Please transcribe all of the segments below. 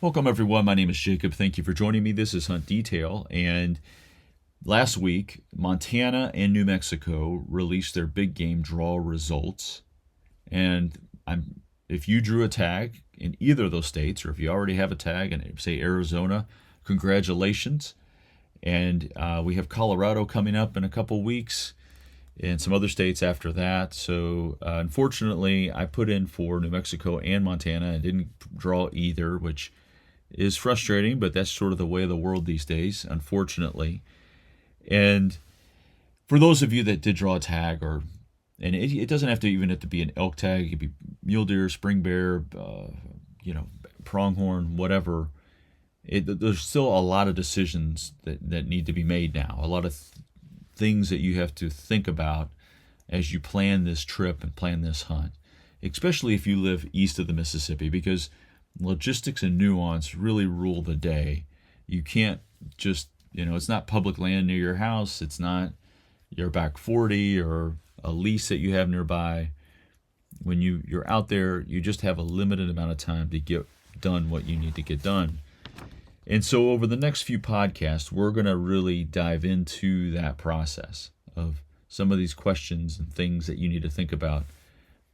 Welcome everyone, my name is Jacob. Thank you for joining me. This is Hunt Detail, and last week, Montana and New Mexico released their big game draw results. And if you drew a tag in either of those states, or if you already have a tag in, say, Arizona, congratulations. And we have Colorado coming up in a couple weeks, and some other states after that. So unfortunately, I put in for New Mexico and Montana and didn't draw either, which is frustrating, but that's sort of the way of the world these days, unfortunately. And for those of you that did draw a tag, and it doesn't have to be an elk tag, it could be mule deer, spring bear, pronghorn, whatever. There's still a lot of decisions that need to be made now, a lot of things that you have to think about as you plan this trip and plan this hunt, especially if you live east of the Mississippi, because logistics and nuance really rule the day. You can't just, it's not public land near your house. It's not your back 40 or a lease that you have nearby. When you're out there, you just have a limited amount of time to get done what you need to get done. And so over the next few podcasts, we're going to really dive into that process of some of these questions and things that you need to think about.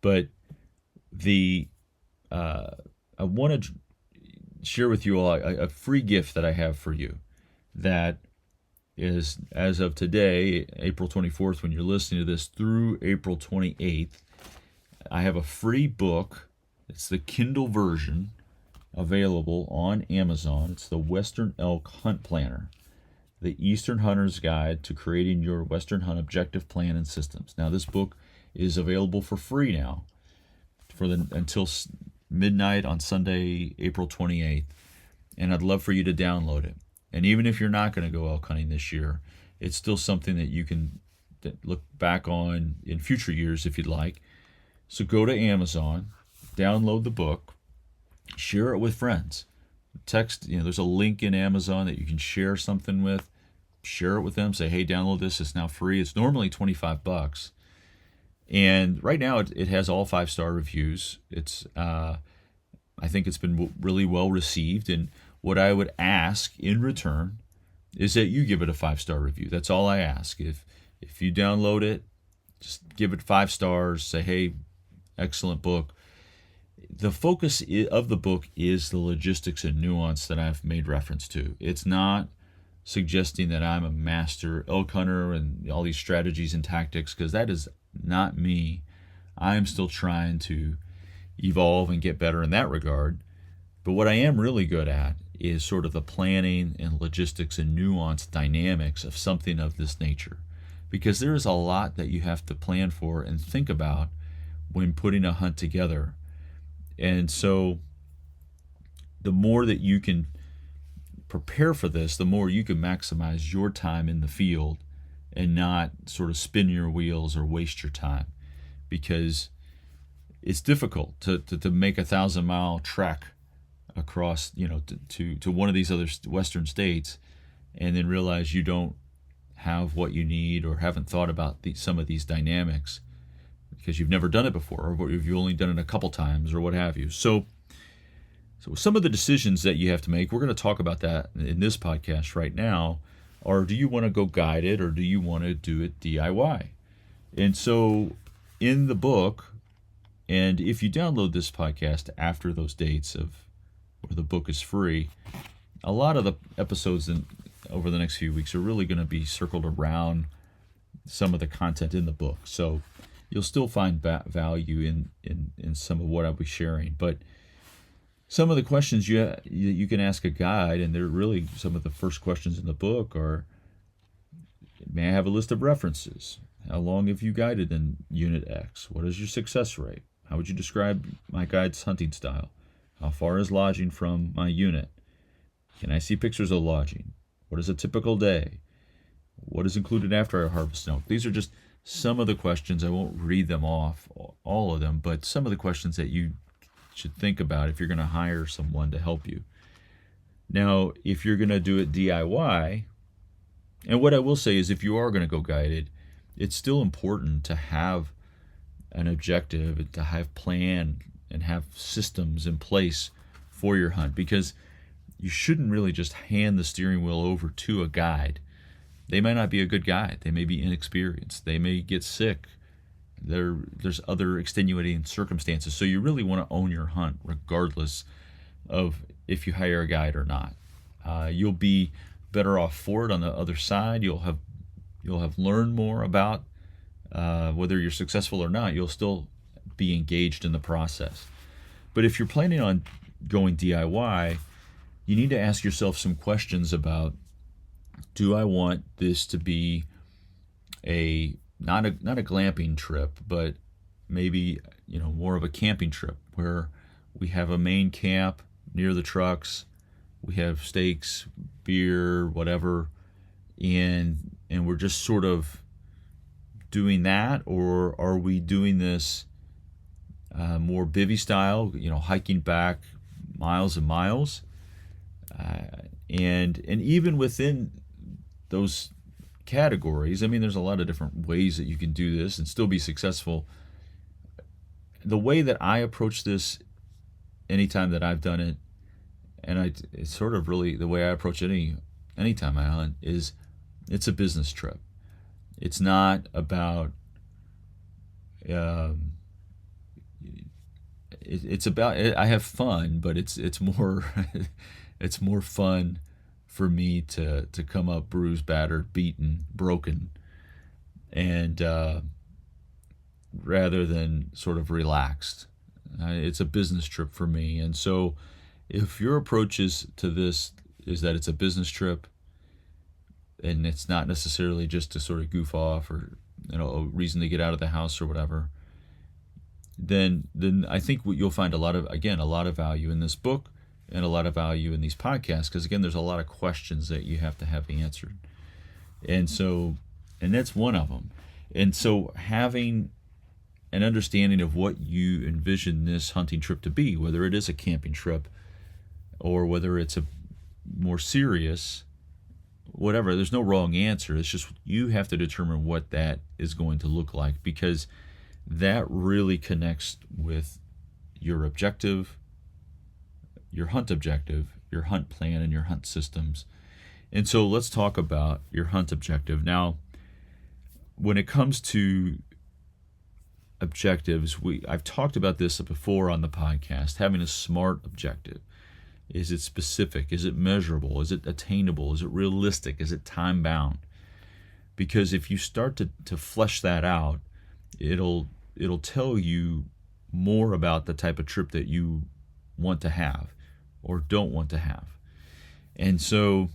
But I want to share with you all a free gift that I have for you that is, as of today, April 24th, when you're listening to this, through April 28th, I have a free book. It's the Kindle version available on Amazon. It's the Western Elk Hunt Planner, the Eastern Hunter's Guide to Creating Your Western Hunt Objective Plan and Systems. Now, this book is available for free now until midnight on Sunday, April 28th, and I'd love for you to download it. And even if you're not going to go elk hunting this year, it's still something that you can look back on in future years if you'd like. So go to Amazon, download the book, share it with friends. Text, there's a link in Amazon that you can share something with. Share it with them. Say, hey, download this. It's now free. It's normally $25. And right now it has all 5-star reviews. I think it's been really well received. And what I would ask in return is that you give it a 5-star review. That's all I ask. If you download it, just give it 5 stars. Say, hey, excellent book. The focus of the book is the logistics and nuance that I've made reference to. It's not suggesting that I'm a master elk hunter and all these strategies and tactics, because that is not me. I'm still trying to evolve and get better in that regard. But what I am really good at is sort of the planning and logistics and nuance dynamics of something of this nature, because there is a lot that you have to plan for and think about when putting a hunt together. And so the more that you can prepare for this, the more you can maximize your time in the field and not sort of spin your wheels or waste your time, because it's difficult to make 1,000-mile trek across, to one of these other western states and then realize you don't have what you need or haven't thought about some of these dynamics because you've never done it before, or you've only done it a couple times, or what have you. So some of the decisions that you have to make, we're going to talk about that in this podcast right now, are do you want to go guided or do you want to do it DIY? And so in the book, and if you download this podcast after those dates where the book is free, a lot of the episodes over the next few weeks are really going to be circled around some of the content in the book. So you'll still find value in some of what I'll be sharing. But some of the questions you can ask a guide, and they're really some of the first questions in the book are, may I have a list of references? How long have you guided in Unit X? What is your success rate? How would you describe my guide's hunting style? How far is lodging from my unit? Can I see pictures of lodging? What is a typical day? What is included after I harvest elk? These are just some of the questions. I won't read them off, all of them, but some of the questions that you should think about if you're going to hire someone to help you. Now, if you're going to do it DIY, and what I will say is if you are going to go guided, it's still important to have an objective, to have plan and have systems in place for your hunt, because you shouldn't really just hand the steering wheel over to a guide. They may not be a good guide. They may be inexperienced. They may get sick. There's other extenuating circumstances. So you really want to own your hunt regardless of if you hire a guide or not. You'll be better off for it on the other side. You'll have learned more about whether you're successful or not. You'll still be engaged in the process. But if you're planning on going DIY, you need to ask yourself some questions about, do I want this to be not a glamping trip, but maybe more of a camping trip where we have a main camp near the trucks, we have steaks, beer, whatever, and we're just sort of doing that? Or are we doing this more bivvy style, hiking back miles and miles? And even within those categories, I mean, there's a lot of different ways that you can do this and still be successful. The way that I approach this anytime that I've done it, and it's sort of really the way I approach it anytime I hunt, is it's a business trip. It's not about it's about, I have fun, but it's more it's more fun for me to come up bruised, battered, beaten, broken, and rather than sort of relaxed. It's a business trip for me. And so if your approach to this is that it's a business trip and it's not necessarily just to sort of goof off or a reason to get out of the house or whatever, then I think you'll find a lot of value in this book and a lot of value in these podcasts, because again, there's a lot of questions that you have to have answered. And that's one of them. And so having an understanding of what you envision this hunting trip to be, whether it is a camping trip or whether it's a more serious, whatever, there's no wrong answer. It's just you have to determine what that is going to look like, because that really connects with your objective, your hunt objective, your hunt plan, and your hunt systems. And so let's talk about your hunt objective. Now, when it comes to objectives, I've talked about this before on the podcast, having a SMART objective. Is it specific? Is it measurable? Is it attainable? Is it realistic? Is it time bound? Because if you start to flesh that out, it'll tell you more about the type of trip that you want to have or don't want to have. And so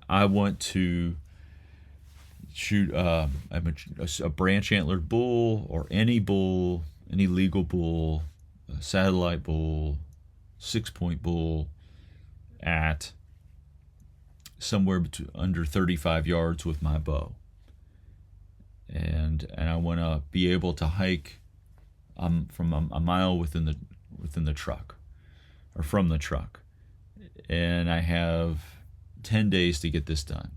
I want to shoot a branch antlered bull, or any legal bull, a satellite bull, 6-point bull at somewhere under 35 yards with my bow. And I want to be able to hike from a mile within the truck, or from the truck. And I have 10 days to get this done.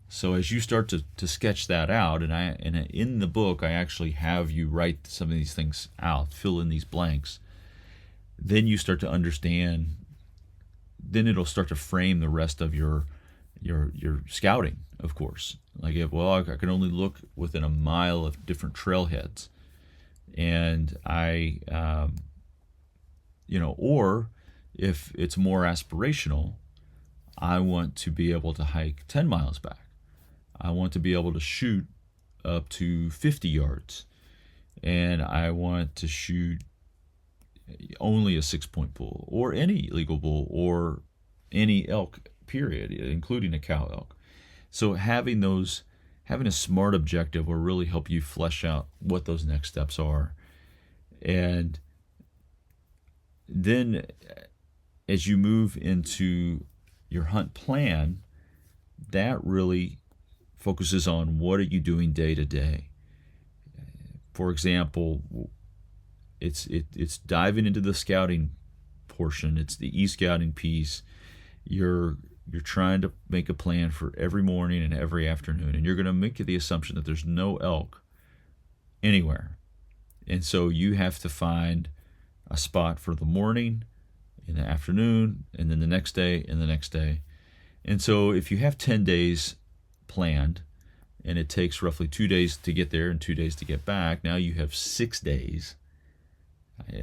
So as you start to sketch that out, and in the book I actually have you write some of these things out, fill in these blanks, then you start to understand, then it'll start to frame the rest of your scouting, of course. Like, I can only look within a mile of different trailheads, and or if it's more aspirational, I want to be able to hike 10 miles back. I want to be able to shoot up to 50 yards, and I want to shoot only a 6-point bull, or any legal bull, or any elk, period, including a cow elk. So having a SMART objective will really help you flesh out what those next steps are. And then as you move into your hunt plan, that really focuses on what are you doing day to day. For example, it's diving into the scouting portion. It's the e-scouting piece. You're trying to make a plan for every morning and every afternoon, and you're going to make the assumption that there's no elk anywhere. And so you have to find a spot for the morning, in the afternoon, and then the next day, and the next day. And so if you have 10 days planned, and it takes roughly 2 days to get there and 2 days to get back, now you have 6 days.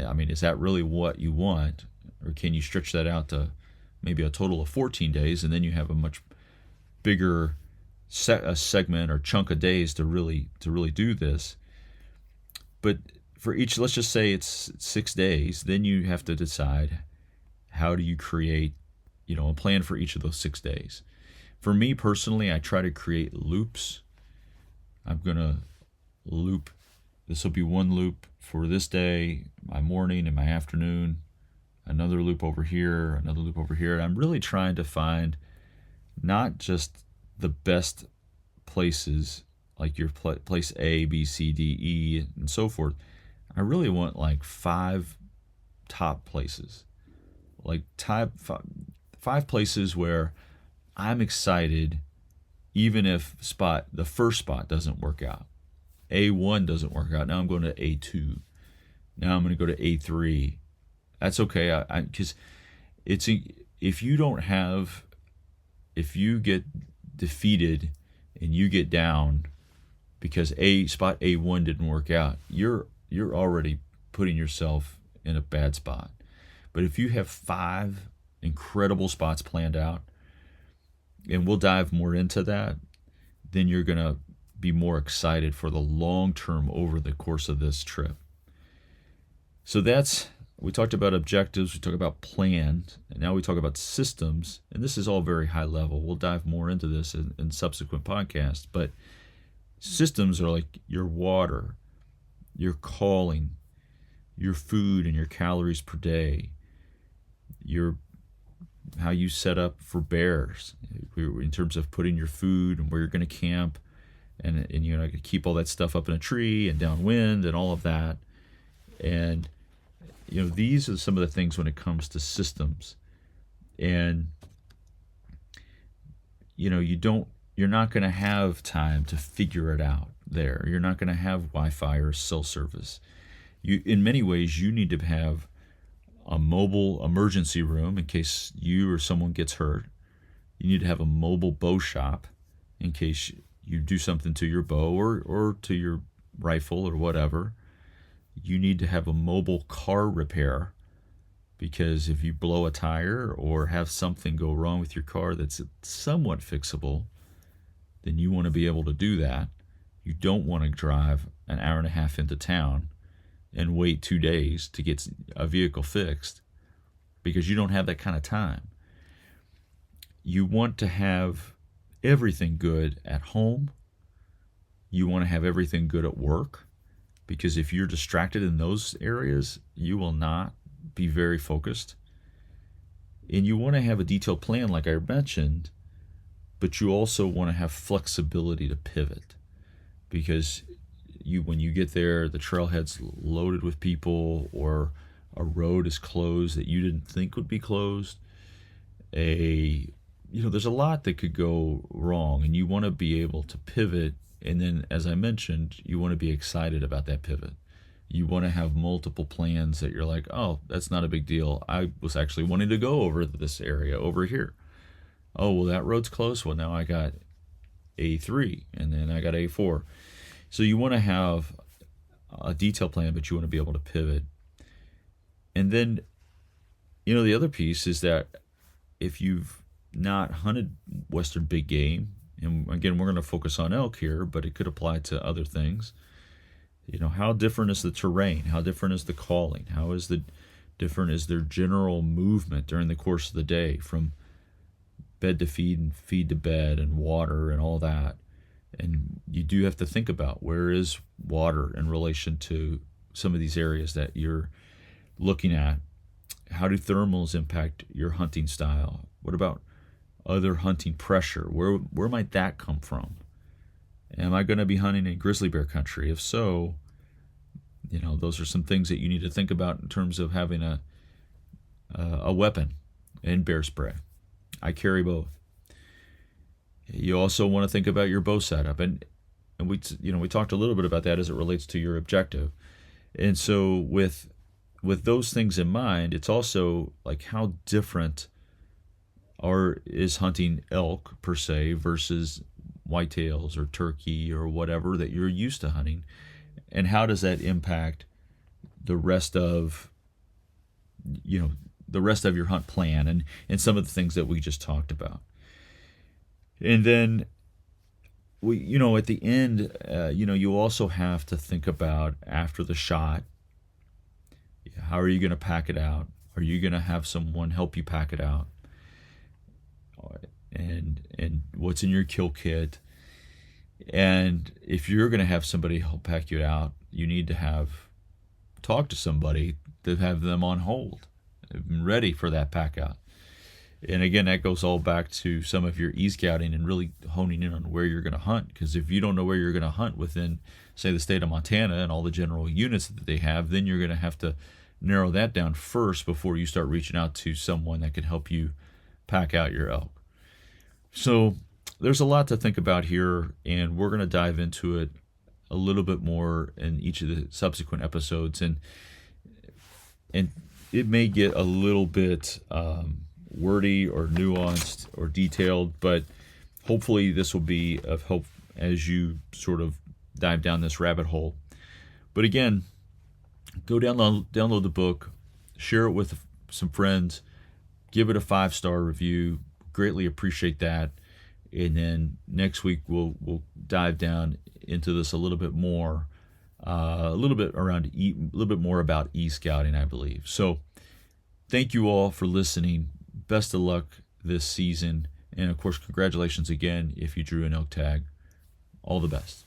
I mean, is that really what you want? Or can you stretch that out to maybe a total of 14 days, and then you have a much bigger segment or chunk of days to really do this? But for each, let's just say it's 6 days, then you have to decide, how do you create, a plan for each of those 6 days. For me personally, I try to create loops. I'm going to loop. This will be one loop for this day, my morning and my afternoon, another loop over here, another loop over here. And I'm really trying to find not just the best places, like your place A, B, C, D, E, and so forth. I really want like 5 top places, like five places where I'm excited, even if the first spot doesn't work out. A1 doesn't work out. Now I'm going to A2. Now I'm going to go to A3. That's okay, because if you get defeated and you get down because spot A1 didn't work out, you're already putting yourself in a bad spot. But if you have 5 incredible spots planned out, and we'll dive more into that, then you're going to be more excited for the long term over the course of this trip. So we talked about objectives, we talked about plans, and now we talk about systems, and this is all very high level. We'll dive more into this in subsequent podcasts, but systems are like your water, your calling, your food and your calories per day, how you set up for bears in terms of putting your food and where you're going to camp, and keep all that stuff up in a tree and downwind and all of that. And these are some of the things when it comes to systems. And you're not going to have time to figure it out there. You're not going to have Wi-Fi or cell service. In many ways, you need to have a mobile emergency room in case you or someone gets hurt. You need to have a mobile bow shop in case you do something to your bow or to your rifle or whatever. You need to have a mobile car repair, because if you blow a tire or have something go wrong with your car that's somewhat fixable, then you want to be able to do that. You don't want to drive an hour and a half into town and wait 2 days to get a vehicle fixed, because you don't have that kind of time. You want to have everything good at home. You want to have everything good at work, because if you're distracted in those areas, you will not be very focused. And you want to have a detailed plan, like I mentioned, but you also want to have flexibility to pivot, because when you get there, the trailhead's loaded with people, or a road is closed that you didn't think would be closed. There's a lot that could go wrong, and you want to be able to pivot. And then, as I mentioned, you want to be excited about that pivot. You want to have multiple plans that you're like, oh, that's not a big deal. I was actually wanting to go over this area over here. Oh, well, that road's close. Well, now I got A3, and then I got A4. So you want to have a detailed plan, but you want to be able to pivot. And then, the other piece is that if you've not hunted Western big game, and again, we're going to focus on elk here, but it could apply to other things. How different is the terrain? How different is the calling? How is different is their general movement during the course of the day, from bed to feed and feed to bed and water and all that. And you do have to think about, where is water in relation to some of these areas that you're looking at? How do thermals impact your hunting style? What about other hunting pressure? Where might that come from? Am I going to be hunting in grizzly bear country? If so, those are some things that you need to think about in terms of having a weapon and bear spray. I carry both. You also want to think about your bow setup, and we talked a little bit about that as it relates to your objective. And so with with those things in mind, it's also like how different is hunting elk per se versus whitetails or turkey or whatever that you're used to hunting, and how does that impact the rest of the rest of your hunt plan and some of the things that we just talked about. And then at the end, you also have to think about after the shot, how are you going to pack it out? Are you going to have someone help you pack it out? And what's in your kill kit? And if you're going to have somebody help pack you out, you need to talk to somebody to have them on hold, ready for that pack out. And again, that goes all back to some of your e-scouting and really honing in on where you're going to hunt. Because if you don't know where you're going to hunt within, say, the state of Montana and all the general units that they have, then you're going to have to narrow that down first before you start reaching out to someone that can help you pack out your elk. So there's a lot to think about here, and we're going to dive into it a little bit more in each of the subsequent episodes. And it may get a little bit wordy or nuanced or detailed, but hopefully this will be of help as you sort of dive down this rabbit hole. But again, go download the book, share it with some friends, give it a 5-star review. Greatly appreciate that. And then next week we'll dive down into this a little bit more, a little bit more about e-scouting, I believe. So thank you all for listening. Best of luck this season. And of course, congratulations again if you drew an elk tag. All the best.